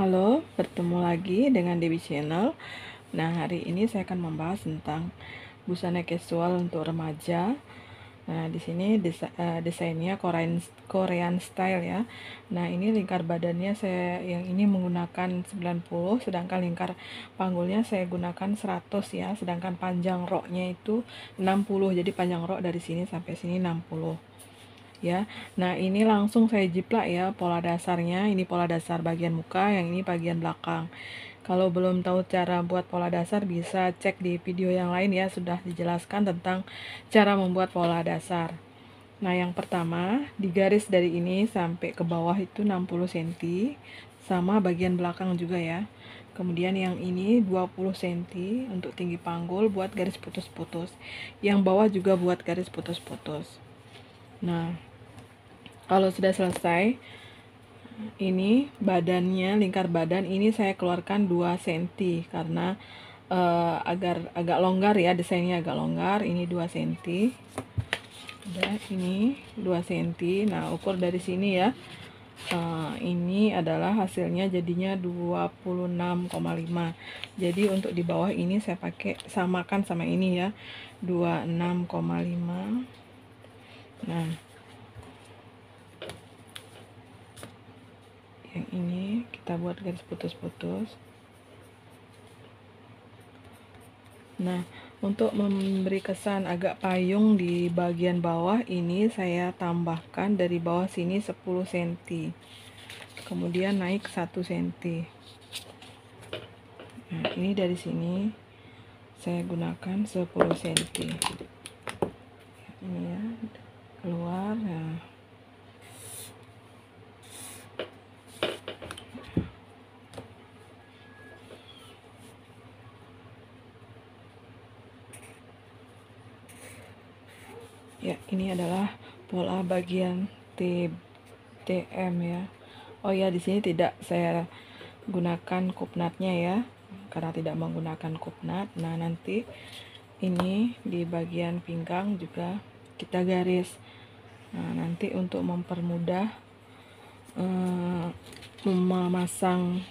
Halo, bertemu lagi dengan Dewi Channel. Nah, hari ini saya akan membahas tentang busana casual untuk remaja. Nah, di sini desainnya Korean style ya. Nah, ini lingkar badannya saya yang ini menggunakan 90, sedangkan lingkar panggulnya saya gunakan 100 ya, sedangkan panjang roknya itu 60. Jadi panjang rok dari sini sampai sini 60. Ya. Nah, ini langsung saya jiplak ya pola dasarnya. Ini pola dasar bagian muka, yang ini bagian belakang. Kalau belum tahu cara buat pola dasar, bisa cek di video yang lain ya, sudah dijelaskan tentang cara membuat pola dasar. Nah, yang pertama, di garis dari ini sampai ke bawah itu 60 cm, sama bagian belakang juga ya. Kemudian yang ini 20 cm untuk tinggi panggul buat garis putus-putus. Yang bawah juga buat garis putus-putus. Nah, kalau sudah selesai, ini badannya, lingkar badan ini saya keluarkan 2 cm karena agar agak longgar ya, desainnya agak longgar. Ini 2 cm. Udah, ini 2 cm. Nah, ukur dari sini ya. Ini adalah hasilnya jadinya 26,5. Jadi untuk di bawah ini saya pakai samakan sama ini ya, 26,5. Nah, yang ini kita buat garis putus-putus. Nah, untuk memberi kesan agak payung di bagian bawah ini saya tambahkan dari bawah sini 10 cm, kemudian naik 1 cm. Nah, ini dari sini saya gunakan 10 cm. Ini ya, keluar. Nah, ya, ini adalah pola bagian TM ya. Oh ya, di sini tidak saya gunakan kupnatnya ya, karena tidak menggunakan kupnat. Nah, nanti ini di bagian pinggang juga kita garis. Nah, nanti untuk mempermudah memasang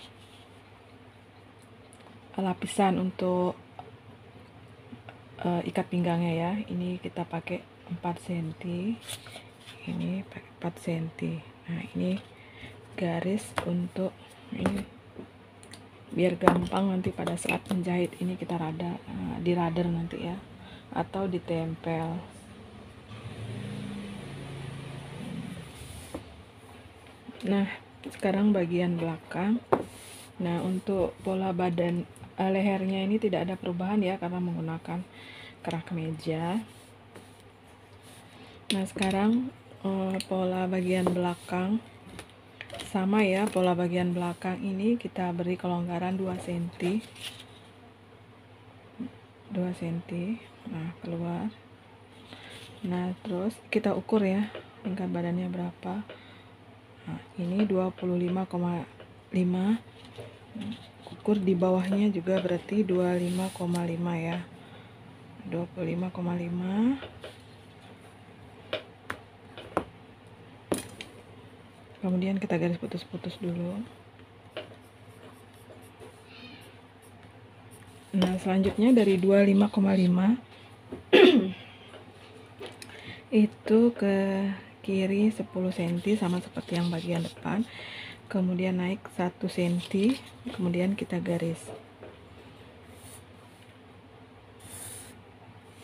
lapisan untuk ikat pinggangnya ya, ini kita pakai 4 cm, ini pakai 4 cm. Nah, ini garis untuk ini biar gampang nanti pada saat menjahit. Ini kita di radar nanti ya, atau ditempel. Nah, sekarang bagian belakang. Nah, untuk pola badan lehernya ini tidak ada perubahan ya, karena menggunakan kerah kemeja. Nah, sekarang pola bagian belakang sama ya. Pola bagian belakang ini kita beri kelonggaran 2 cm. 2 cm. Nah, keluar. Nah, terus kita ukur ya lingkar badannya berapa. Nah, ini 25,5. Ukur di bawahnya juga berarti 25,5 ya. 25,5. Kemudian kita garis putus-putus dulu. Nah, selanjutnya dari 25,5 itu ke kiri 10 cm sama seperti yang bagian depan. Kemudian naik 1 cm, kemudian kita garis.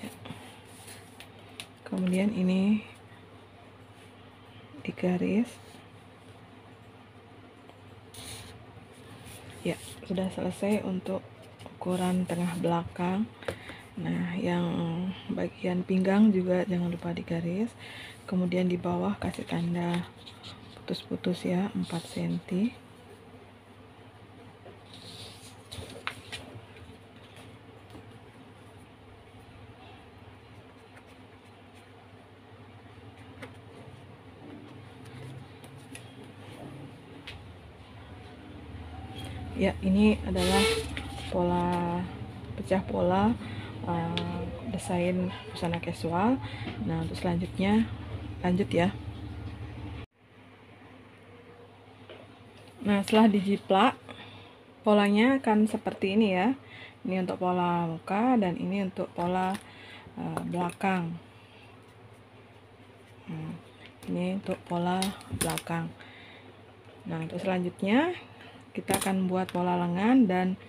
Ya. Kemudian ini digaris. Ya, sudah selesai untuk ukuran tengah belakang. Nah, yang bagian pinggang juga jangan lupa digaris. Kemudian di bawah kasih tanda putus-putus ya, 4 cm. Ya, ini adalah pecah pola desain busana casual. Nah, untuk selanjutnya lanjut ya. Nah, setelah dijiplak, polanya akan seperti ini ya. Ini untuk pola muka dan ini untuk pola belakang. Ini untuk pola belakang. Nah, untuk selanjutnya kita akan buat pola lengan dan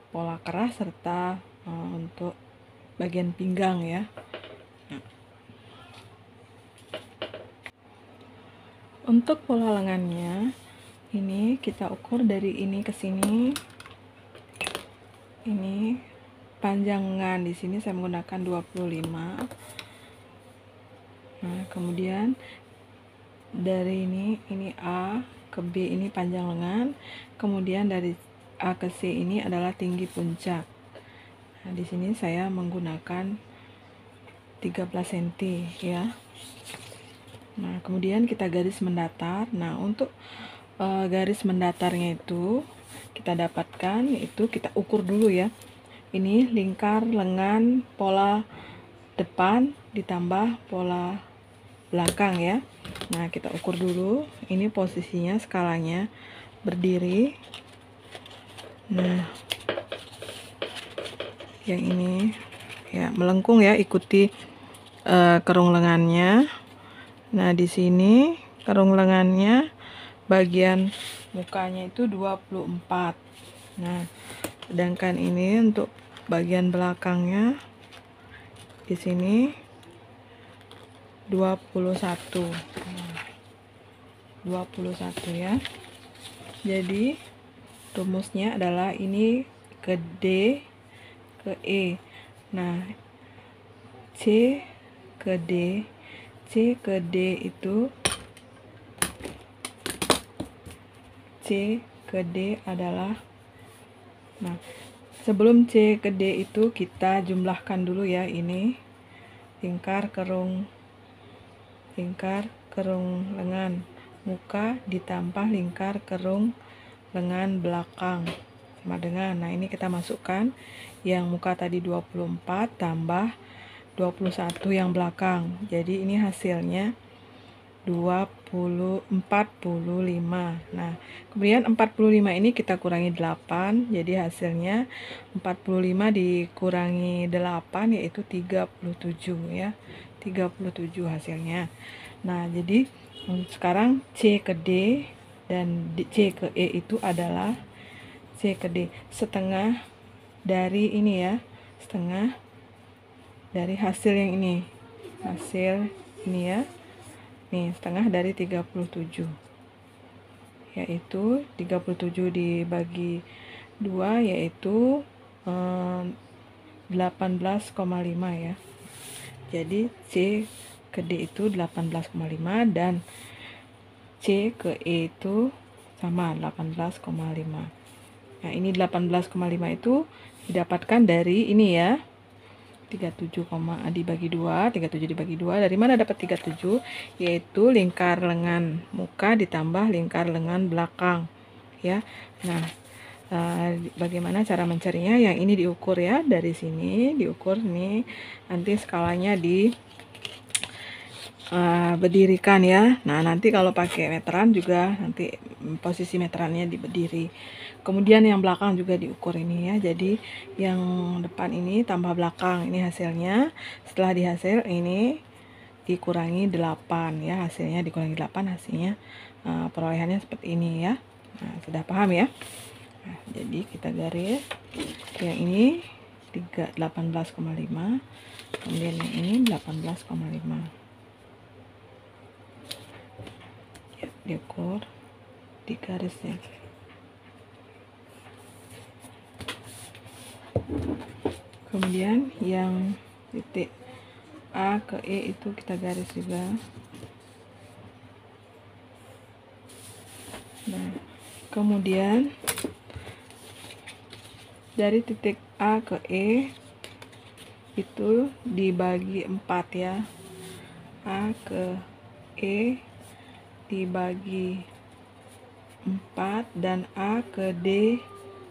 pola keras serta untuk bagian pinggang ya. Untuk pola lengannya ini kita ukur dari ini ke sini. Ini panjang lengan di sini saya menggunakan 25. Nah, kemudian dari ini A ke B ini panjang lengan, kemudian dari A ke C ini adalah tinggi puncak. Nah, di sini saya menggunakan 13 cm ya. Nah, kemudian kita garis mendatar. Nah, untuk garis mendatarnya itu kita dapatkan, yaitu kita ukur dulu ya. Ini lingkar lengan pola depan ditambah pola belakang ya. Nah, kita ukur dulu. Ini posisinya skalanya berdiri. Nah, yang ini ya melengkung ya, ikuti kerung lengannya. Nah, di sini kerung lengannya bagian mukanya itu 24. Nah, sedangkan ini untuk bagian belakangnya di sini 21. 21 ya. Jadi rumusnya adalah ini ke D ke E. Nah, C ke D. C ke D itu C ke D adalah, nah sebelum C ke D itu kita jumlahkan dulu ya, ini lingkar kerung lengan muka ditambah lingkar kerung lengan belakang sama dengan, nah ini kita masukkan yang muka tadi 24 tambah 21 yang belakang, jadi ini hasilnya 45. Nah, kemudian 45 ini kita kurangi 8, jadi hasilnya 45 dikurangi 8 yaitu 37 ya. 37 hasilnya. Nah, jadi sekarang C ke D dan C ke E itu adalah C ke D setengah dari ini ya, setengah dari hasil yang ini. Hasil ini ya. Nih, setengah dari 37. Yaitu 37 dibagi 2 yaitu 18,5 ya. Jadi C ke D itu 18,5 dan C ke E itu sama 18,5. Nah, ini 18,5 itu didapatkan dari ini ya. 37, dibagi 2, 37 dibagi 2. Dari mana dapat 37? Yaitu lingkar lengan muka ditambah lingkar lengan belakang ya. Nah, bagaimana cara mencarinya? Yang ini diukur ya, dari sini diukur nih. Nanti skalanya di berdirikan ya. Nah, nanti kalau pakai meteran juga nanti posisi meterannya di berdiri. Kemudian yang belakang juga diukur ini ya. Jadi yang depan ini tambah belakang, ini hasilnya. Setelah dihasil ini dikurangi 8 ya, hasilnya dikurangi 8, hasilnya perolehannya seperti ini ya. Nah, sudah paham ya? Nah, jadi kita garis yang ini 18,5, kemudian yang ini 18,5 ya, diukur di garisnya. Kemudian yang titik A ke E itu kita garis juga. Nah, kemudian dari titik A ke E itu dibagi 4 ya. A ke E dibagi 4 dan A ke D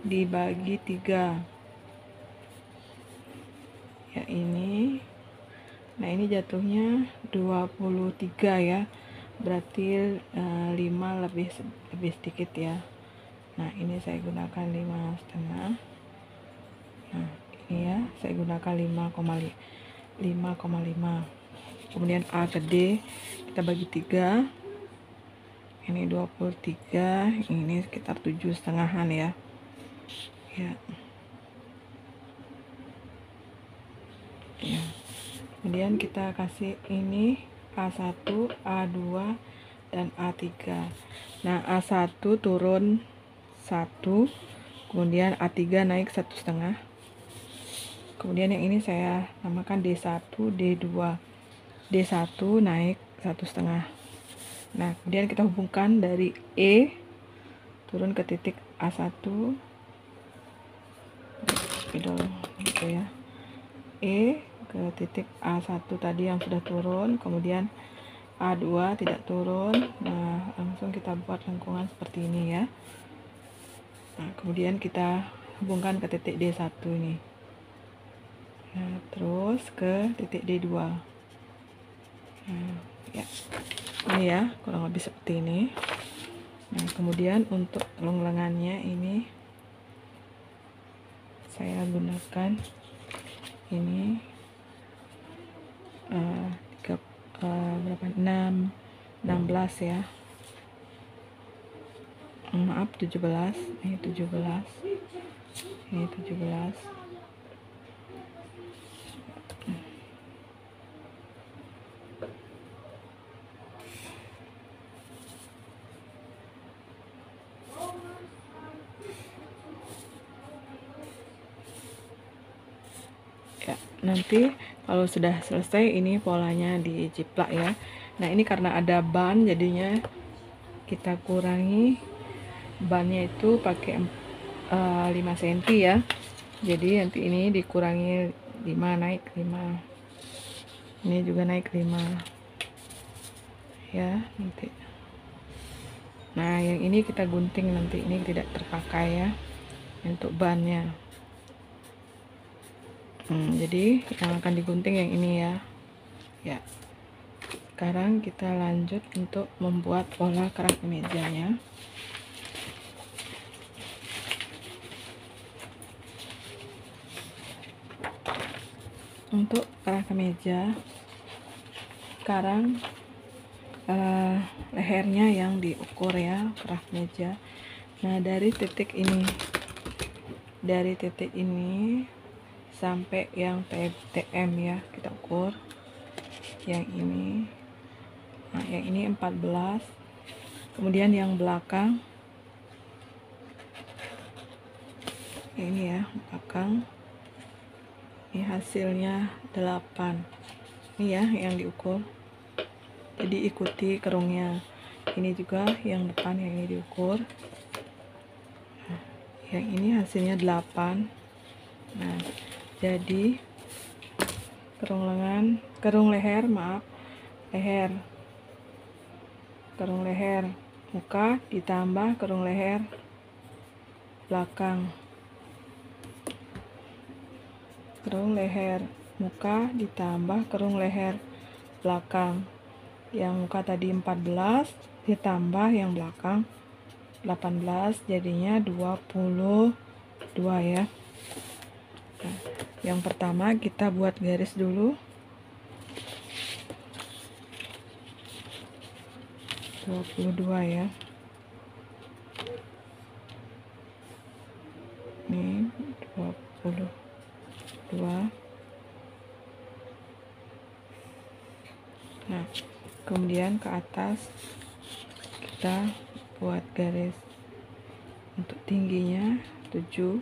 dibagi 3 ya, ini. Nah, ini jatuhnya 23 ya, berarti 5 lebih sedikit ya, Nah ini saya gunakan 5,5. Nah ini ya, saya gunakan 5,5. Kemudian A gede kita bagi 3, ini 23, ini sekitar 7,5-an ya. Ya. Kemudian kita kasih ini A1, A2, dan A3. Nah A1 turun 1, kemudian A3 naik 1,5. Kemudian yang ini saya namakan D1, D2. D1 naik 1,5. Nah kemudian kita hubungkan dari E turun ke titik A1 gitu ya, E ke titik A1 tadi yang sudah turun, kemudian A2 tidak turun. Nah langsung kita buat lengkungan seperti ini ya. Nah kemudian kita hubungkan ke titik D1 ini. Nah terus ke titik D2. Nah ya, ini ya kurang lebih seperti ini. Nah kemudian untuk lengannya ini saya gunakan ini berapa, 16 ya, maaf 17, ini 17, ini 17. Ya, nanti kalau sudah selesai ini polanya dijiplak ya. Nah ini karena ada ban jadinya kita kurangi bannya itu pakai 5 cm ya. Jadi nanti ini dikurangi 5, naik 5, ini juga naik 5 ya nanti. Nah yang ini kita gunting nanti, ini tidak terpakai ya untuk bannya. Jadi yang akan digunting yang ini ya. Ya. Sekarang kita lanjut untuk membuat pola kerah kemejanya. Untuk kerah kemeja, sekarang lehernya yang diukur ya, kerah kemeja. Nah dari titik ini sampai yang TM ya kita ukur yang ini. Nah yang ini 14, kemudian yang belakang ini ya, belakang ini hasilnya 8, ini ya yang diukur. Jadi ikuti kerungnya. Ini juga yang depan yang ini diukur. Nah, yang ini hasilnya 8. Nah jadi kerung leher muka ditambah kerung leher belakang, kerung leher muka ditambah kerung leher belakang. Yang muka tadi 14 ditambah yang belakang 18, jadinya 22 ya. Nah, yang pertama kita buat garis dulu, 22 ya. Ini 22. Nah kemudian ke atas kita buat garis untuk tingginya 7,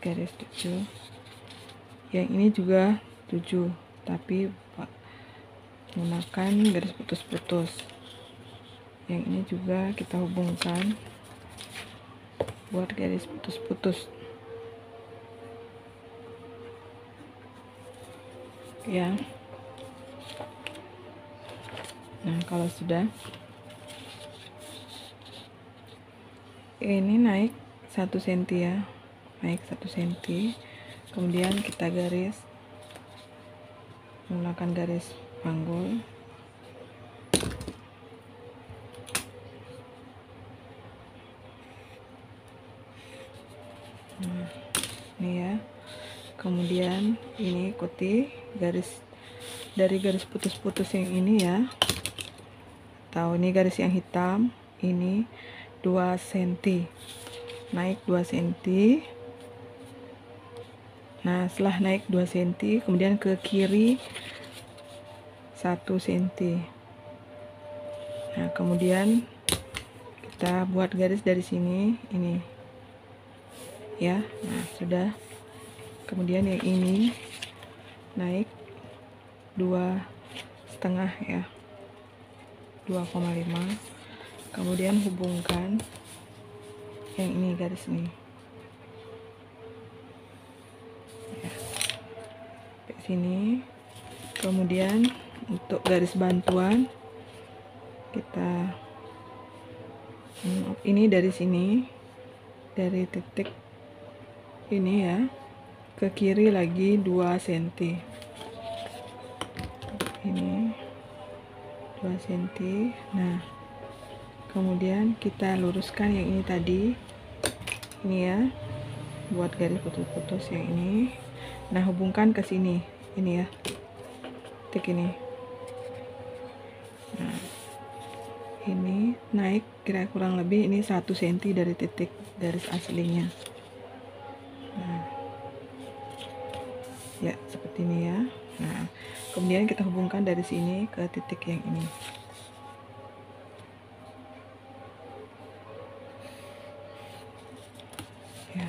garis 7. Yang ini juga 7 tapi menggunakan garis putus-putus. Yang ini juga kita hubungkan buat garis putus-putus ya. Nah kalau sudah ini naik 1 cm ya, naik 1 cm. Kemudian kita garis menggunakan garis panggul. ikuti garis dari garis putus-putus yang ini ya. Tahu ini garis yang hitam, ini 2 cm. Naik 2 cm. Nah, setelah naik 2 cm, kemudian ke kiri 1 cm. Nah, kemudian kita buat garis dari sini, ini ya. Nah, sudah. Kemudian yang ini naik 2,5 ya, 2,5. Kemudian hubungkan yang ini, garis ini ya, ke sini. Kemudian untuk garis bantuan kita ini dari sini, dari titik ini ya, ke kiri lagi 2 cm. Ini 2 cm. Nah, kemudian kita luruskan yang ini tadi, ini ya, buat garis putus-putus yang ini. Nah, hubungkan ke sini, ini ya, titik ini. Nah, ini naik kira kurang lebih ini 1 cm dari titik garis aslinya. Nah, ya seperti ini ya. Nah, kemudian kita hubungkan dari sini ke titik yang ini. Ya,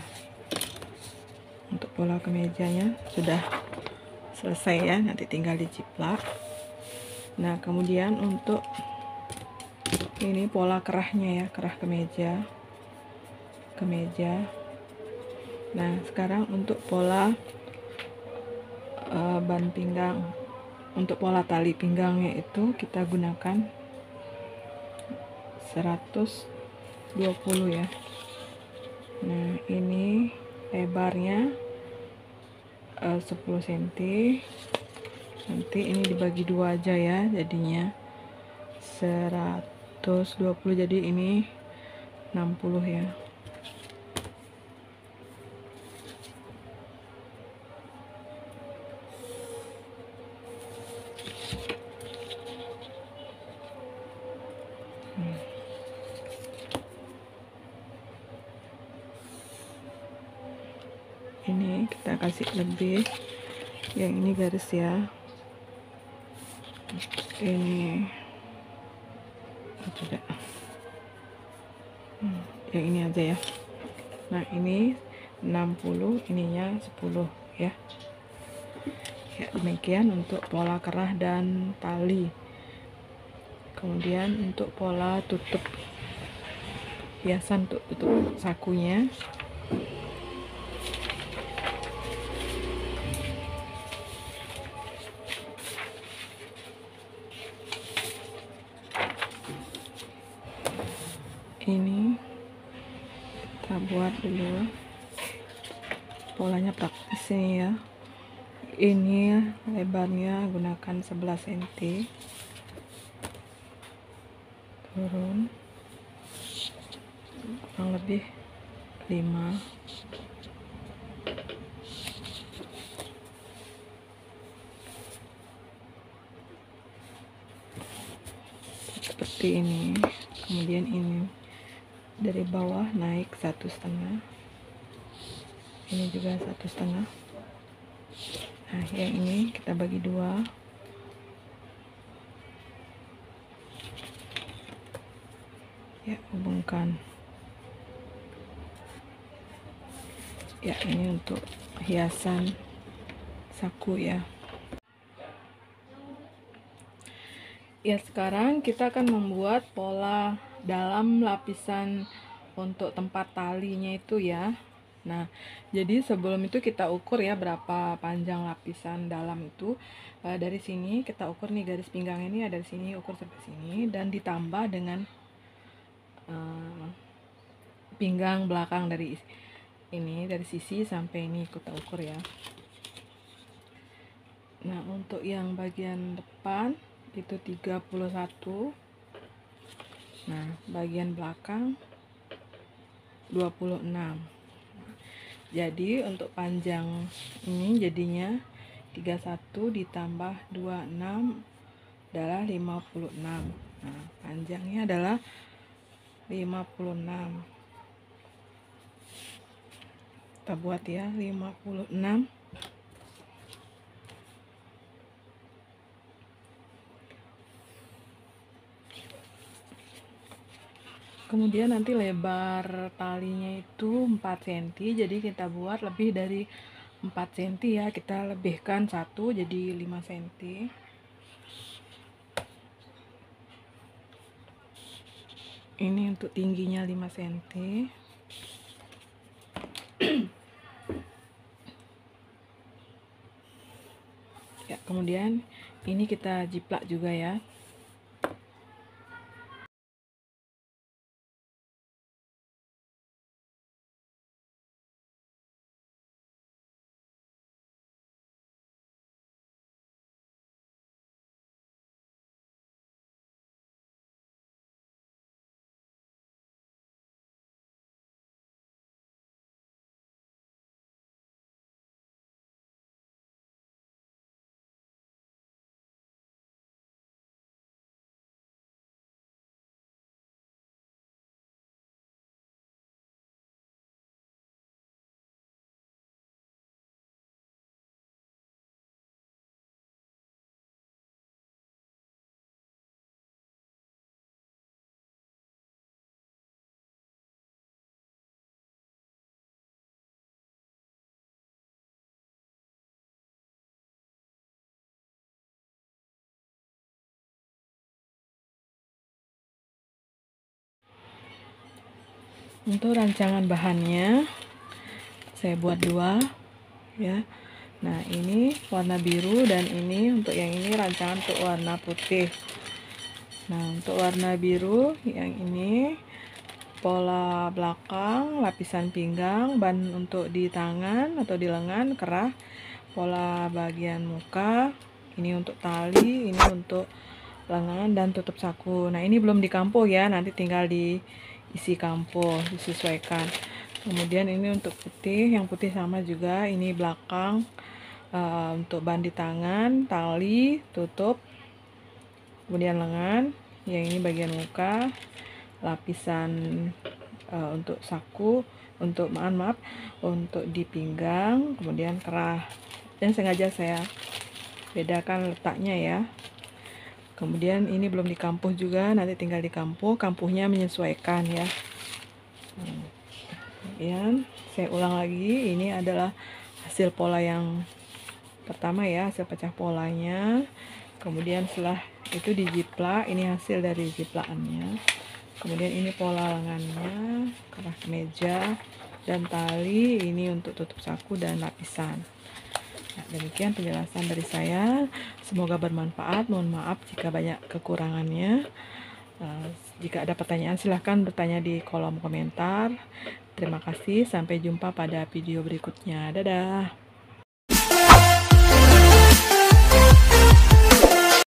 untuk pola kemejanya sudah selesai ya, nanti tinggal diciplak. Nah, kemudian untuk ini pola kerahnya ya, kerah kemeja. Nah, sekarang untuk pola ban pinggang, untuk pola tali pinggangnya itu kita gunakan 120 ya. Nah, ini lebarnya 10 cm. Nanti ini dibagi 2 aja ya, jadinya 120, jadi ini 60 ya. Ini kita kasih lebih, yang ini garis ya, ini tidak, yang ini aja ya. Nah, ini 60, ininya 10 ya. Ya, demikian untuk pola kerah dan tali. Kemudian untuk pola tutup hiasan, untuk tutup sakunya, ini kita buat dulu polanya praktis ini ya. Ini lebarnya gunakan 11 cm, turun kurang lebih 5. Seperti ini. Kemudian ini dari bawah naik 1,5, ini juga 1,5. Nah, yang ini kita bagi 2. Ya, hubungkan. Ya, ini untuk hiasan saku ya. Ya, sekarang kita akan membuat pola dalam lapisan untuk tempat talinya itu ya. Nah, jadi sebelum itu kita ukur ya berapa panjang lapisan dalam itu. Dari sini kita ukur nih, garis pinggang ini ada di sini, ukur sampai sini, dan ditambah dengan pinggang belakang dari ini, dari sisi sampai ini kita ukur ya. Nah, untuk yang bagian depan itu 31. Nah, bagian belakang 26. Jadi untuk panjang ini jadinya 31 ditambah 26 adalah 56. Nah, panjangnya adalah 56. Kita buat ya, 56. Kemudian nanti lebar talinya itu 4 cm, jadi kita buat lebih dari 4 cm ya, kita lebihkan 1 jadi 5 cm. Ini untuk tingginya 5 cm. Ya, kemudian ini kita jiplak juga ya. Untuk rancangan bahannya saya buat 2 ya. Nah, ini warna biru dan ini untuk yang ini rancangan untuk warna putih. Nah, untuk warna biru yang ini pola belakang, lapisan pinggang, ban untuk di tangan atau di lengan, kerah, pola bagian muka, ini untuk tali, ini untuk lengan dan tutup saku. Nah, ini belum dikampo ya, nanti tinggal diisi kampo, disesuaikan. Kemudian ini untuk putih, yang putih sama juga, ini belakang, untuk ban di tangan, tali, tutup, kemudian lengan, yang ini bagian muka, lapisan untuk saku, untuk maaf untuk di pinggang, kemudian kerah. Dan sengaja saya bedakan letaknya ya. Kemudian ini belum dikampuh juga, nanti tinggal dikampuh, kampuhnya menyesuaikan ya. Kemudian saya ulang lagi, ini adalah hasil pola yang pertama ya, hasil pecah polanya. Kemudian setelah itu dijiplak, ini hasil dari jiplakannya. Kemudian ini pola lengannya, kerah kemeja, dan tali, ini untuk tutup saku dan lapisan. Nah, demikian penjelasan dari saya, semoga bermanfaat. Mohon maaf jika banyak kekurangannya. Jika ada pertanyaan silahkan bertanya di kolom komentar. Terima kasih, sampai jumpa pada video berikutnya. Dadah.